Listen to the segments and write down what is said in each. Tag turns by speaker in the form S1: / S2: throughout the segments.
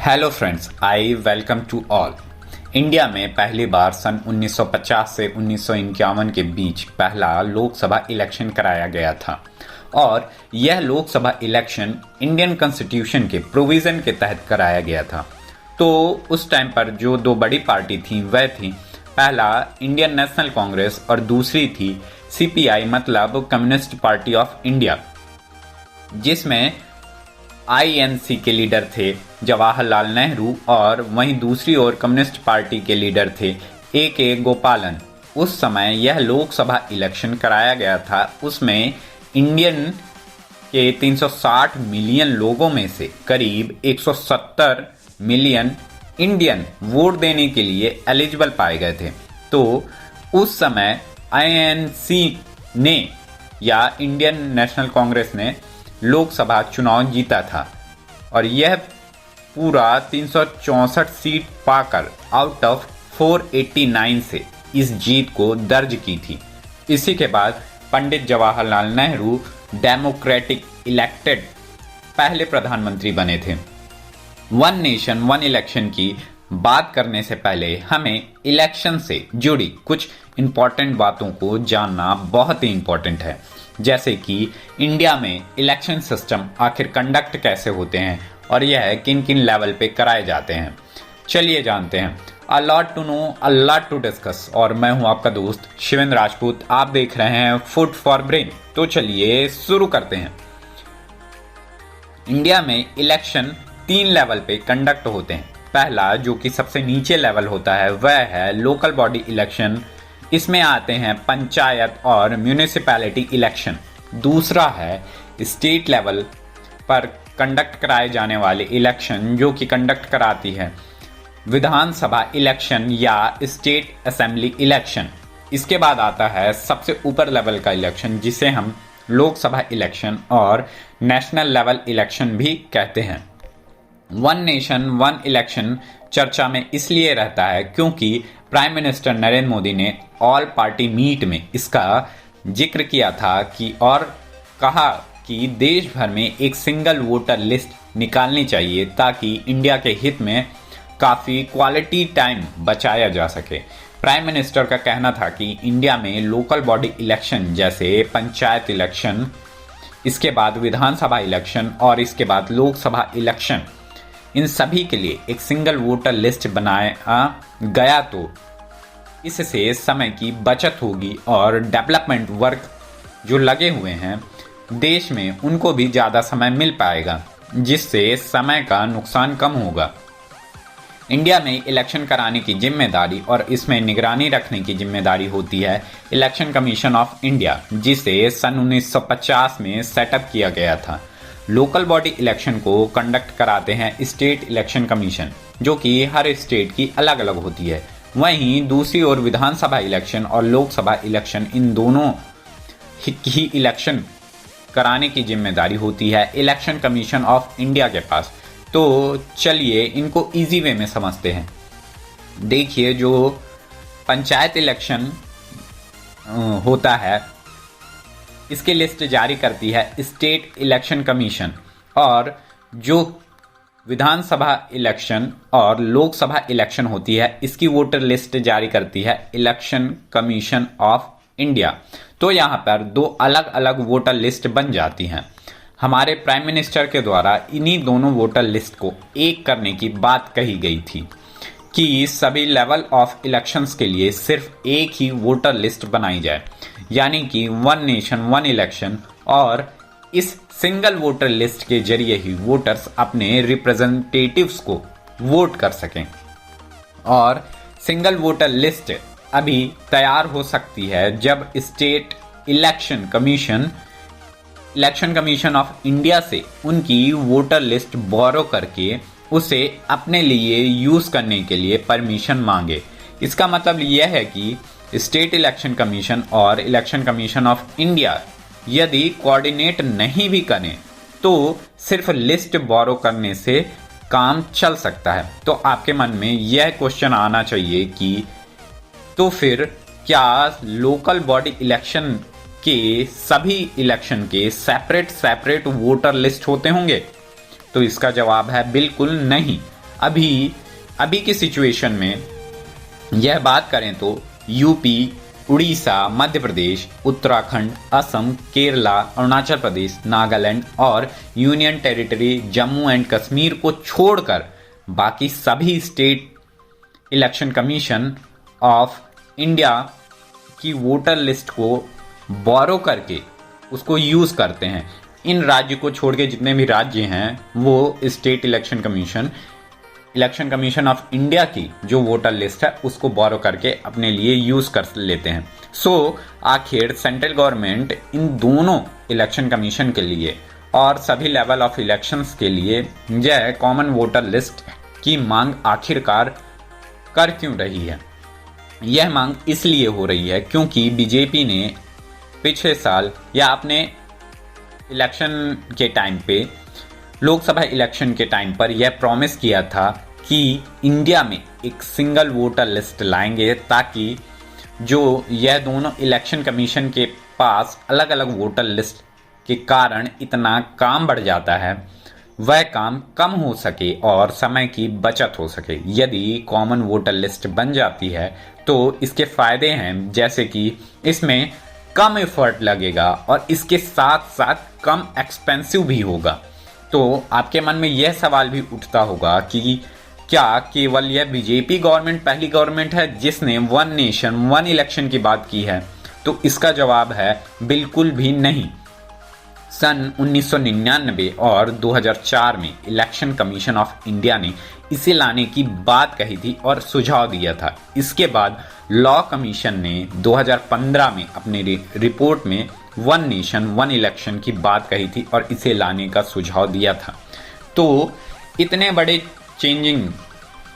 S1: Hello friends, I welcome to all. India में पहली बार सन 1950 से 1951 के बीच पहला लोकसभा इलेक्शन कराया गया था और यह लोकसभा इलेक्शन इंडियन कॉन्स्टिट्यूशन के प्रोविज़न के तहत कराया गया था। तो उस टाइम पर जो दो बड़ी पार्टी थी वह थी पहला इंडियन नेशनल कांग्रेस और दूसरी थी सीपीआई मतलब कम्युनिस्ट पार्टी ऑफ इंडिया, जिसमें आईएनसी के लीडर थे जवाहरलाल नेहरू और वहीं दूसरी ओर कम्युनिस्ट पार्टी के लीडर थे ए गोपालन। उस समय यह लोकसभा इलेक्शन कराया गया था। उसमें इंडियन के 360 मिलियन लोगों में से करीब 170 मिलियन इंडियन वोट देने के लिए एलिजिबल पाए गए थे। तो उस समय आईएनसी ने या इंडियन नेशनल कांग्रेस ने लोकसभा चुनाव जीता था और यह पूरा 364 सीट पाकर आउट ऑफ 489 से इस जीत को दर्ज की थी। इसी के बाद पंडित जवाहरलाल नेहरू डेमोक्रेटिक इलेक्टेड पहले प्रधानमंत्री बने थे। वन नेशन वन इलेक्शन की बात करने से पहले हमें इलेक्शन से जुड़ी कुछ इंपॉर्टेंट बातों को जानना बहुत ही इंपॉर्टेंट है, जैसे कि इंडिया में इलेक्शन सिस्टम आखिर कंडक्ट कैसे होते हैं और यह किन किन लेवल पे कराए जाते हैं। चलिए जानते हैं। A lot to know, a lot to discuss. और मैं हूं आपका दोस्त शिवेंद्र राजपूत। आप देख रहे हैं फूड फॉर ब्रेन। तो चलिए शुरू करते हैं। इंडिया में इलेक्शन 3 लेवल पे कंडक्ट होते हैं। पहला जो कि सबसे नीचे लेवल होता है वह है लोकल बॉडी इलेक्शन। इसमें आते हैं पंचायत और म्यूनिसिपैलिटी इलेक्शन। दूसरा है स्टेट लेवल पर कंडक्ट कराए जाने वाले इलेक्शन, जो कि कंडक्ट कराती है विधानसभा इलेक्शन या स्टेट असेंबली इलेक्शन। इसके बाद आता है सबसे ऊपर लेवल का इलेक्शन, जिसे हम लोकसभा इलेक्शन और नेशनल लेवल इलेक्शन भी कहते हैं। वन नेशन वन इलेक्शन चर्चा में इसलिए रहता है क्योंकि प्राइम मिनिस्टर नरेंद्र मोदी ने ऑल पार्टी मीट में इसका जिक्र किया था और कहा कि देश भर में एक सिंगल वोटर लिस्ट निकालनी चाहिए ताकि इंडिया के हित में काफ़ी क्वालिटी टाइम बचाया जा सके। प्राइम मिनिस्टर का कहना था कि इंडिया में लोकल बॉडी इलेक्शन जैसे पंचायत इलेक्शन, इसके बाद विधानसभा इलेक्शन और इसके बाद लोकसभा इलेक्शन, इन सभी के लिए एक सिंगल वोटर लिस्ट बनाया गया तो इससे समय की बचत होगी और डेवलपमेंट वर्क जो लगे हुए हैं देश में उनको भी ज़्यादा समय मिल पाएगा, जिससे समय का नुकसान कम होगा। इंडिया में इलेक्शन कराने की जिम्मेदारी और इसमें निगरानी रखने की जिम्मेदारी होती है इलेक्शन कमीशन ऑफ इंडिया, जिसे सन 1950 में सेटअप किया गया था। लोकल बॉडी इलेक्शन को कंडक्ट कराते हैं स्टेट इलेक्शन कमीशन, जो कि हर स्टेट की अलग अलग होती है। वहीं दूसरी ओर विधानसभा इलेक्शन और लोकसभा इलेक्शन, इन दोनों ही इलेक्शन कराने की जिम्मेदारी होती है इलेक्शन कमीशन ऑफ इंडिया के पास। तो चलिए इनको इजी वे में समझते हैं। देखिए, जो पंचायत इलेक्शन होता है इसकी लिस्ट जारी करती है स्टेट इलेक्शन कमीशन, और जो विधानसभा इलेक्शन और लोकसभा इलेक्शन होती है इसकी वोटर लिस्ट जारी करती है इलेक्शन कमीशन ऑफ इंडिया। तो यहाँ पर दो अलग अलग वोटर लिस्ट बन जाती हैं। हमारे प्राइम मिनिस्टर के द्वारा इन्हीं दोनों वोटर लिस्ट को एक करने की बात कही गई थी कि सभी लेवल ऑफ इलेक्शंस के लिए सिर्फ एक ही वोटर लिस्ट बनाई जाए, यानी कि वन नेशन वन इलेक्शन, और इस सिंगल वोटर लिस्ट के जरिए ही वोटर्स अपने रिप्रेजेंटेटिव्स को वोट कर सकें। और सिंगल वोटर लिस्ट अभी तैयार हो सकती है जब state election commission of India से उनकी वोटर लिस्ट बोरो करके उसे अपने लिए यूज करने के लिए परमिशन मांगे। इसका मतलब यह है कि स्टेट इलेक्शन कमीशन और इलेक्शन कमीशन ऑफ इंडिया यदि कोऑर्डिनेट नहीं भी करें तो सिर्फ लिस्ट बोरो करने से काम चल सकता है। तो आपके मन में यह क्वेश्चन आना चाहिए कि तो फिर क्या लोकल बॉडी इलेक्शन के सभी इलेक्शन के सेपरेट वोटर लिस्ट होते होंगे? तो इसका जवाब है बिल्कुल नहीं। अभी की सिचुएशन में यह बात करें तो यूपी, उड़ीसा, मध्य प्रदेश, उत्तराखंड, असम, केरला, अरुणाचल प्रदेश, नागालैंड और union territory Jammu and Kashmir को छोड़कर बाकी सभी state election commission of India की वोटर लिस्ट को बोरो करके उसको यूज़ करते हैं। इन राज्य को छोड़ के जितने भी राज्य हैं वो state election commission of India की जो वोटर लिस्ट है उसको बोरो करके अपने लिए यूज़ कर लेते हैं। आखिर सेंट्रल गवर्नमेंट इन दोनों इलेक्शन कमीशन के लिए और सभी लेवल ऑफ इलेक्शंस के लिए यह कॉमन वोटर लिस्ट की मांग आखिरकार कर क्यों रही है? यह मांग इसलिए हो रही है क्योंकि बीजेपी ने पिछले साल या अपने इलेक्शन के टाइम पे, लोकसभा इलेक्शन के टाइम पर यह प्रॉमिस किया था कि इंडिया में एक सिंगल वोटर लिस्ट लाएंगे ताकि जो यह दोनों इलेक्शन कमीशन के पास अलग अलग वोटर लिस्ट के कारण इतना काम बढ़ जाता है वह काम कम हो सके और समय की बचत हो सके। यदि कॉमन वोटर लिस्ट बन जाती है तो इसके फायदे हैं, जैसे कि इसमें कम एफर्ट लगेगा और इसके साथ साथ कम एक्सपेंसिव भी होगा। तो आपके मन में यह सवाल भी उठता होगा कि क्या केवल यह बीजेपी गवर्नमेंट पहली गवर्नमेंट है जिसने वन नेशन वन इलेक्शन की बात की है? तो इसका जवाब है बिल्कुल भी नहीं। सन 1999 और 2004 में इलेक्शन कमीशन ऑफ इंडिया ने इसे लाने की बात कही थी और सुझाव दिया था। इसके बाद लॉ कमीशन ने 2015 में अपनी रिपोर्ट में वन नेशन वन इलेक्शन की बात कही थी और इसे लाने का सुझाव दिया था। तो इतने बड़े चेंजिंग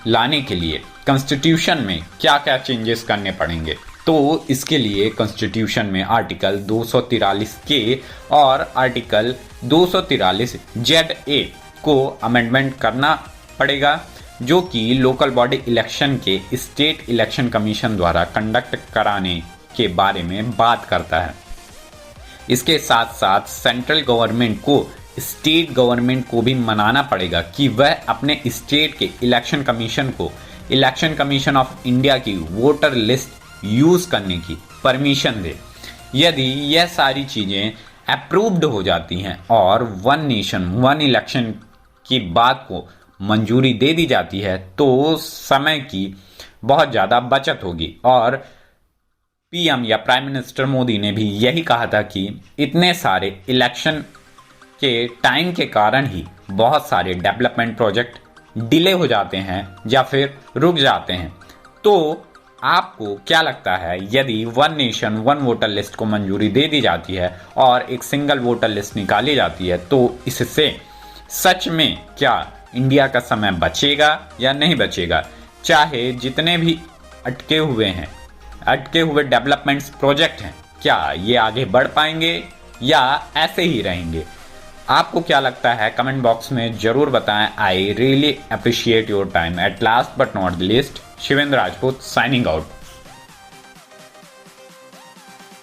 S1: लाने के लिए कॉन्स्टिट्यूशन में क्या क्या चेंजेस करने पड़ेंगे? तो इसके लिए कॉन्स्टिट्यूशन में आर्टिकल 243 के और आर्टिकल 243 ZA को अमेंडमेंट करना पड़ेगा, जो कि लोकल बॉडी इलेक्शन के स्टेट इलेक्शन कमीशन द्वारा कंडक्ट कराने के बारे में बात करता है। इसके साथ साथ सेंट्रल गवर्नमेंट को स्टेट गवर्नमेंट को भी मनाना पड़ेगा कि वह अपने स्टेट के इलेक्शन कमीशन को इलेक्शन कमीशन ऑफ इंडिया की वोटर लिस्ट यूज करने की परमिशन दे। यदि यह सारी चीजें अप्रूव्ड हो जाती हैं और वन नेशन वन इलेक्शन की बात को मंजूरी दे दी जाती है तो समय की बहुत ज़्यादा बचत होगी। और पीएम या प्राइम मिनिस्टर मोदी ने भी यही कहा था कि इतने सारे इलेक्शन के टाइम के कारण ही बहुत सारे डेवलपमेंट प्रोजेक्ट डिले हो जाते हैं या फिर रुक जाते हैं। तो आपको क्या लगता है, यदि one nation one voter list को मंजूरी दे दी जाती है और एक सिंगल वोटर लिस्ट निकाली जाती है तो इससे सच में क्या इंडिया का समय बचेगा या नहीं बचेगा? चाहे जितने भी अटके हुए डेवलपमेंट्स प्रोजेक्ट हैं, क्या ये आगे बढ़ पाएंगे या ऐसे ही रहेंगे? आपको क्या लगता है कमेंट बॉक्स में जरूर बताएं। I really appreciate your time. At last but not the least, Shivendra Rajput signing out.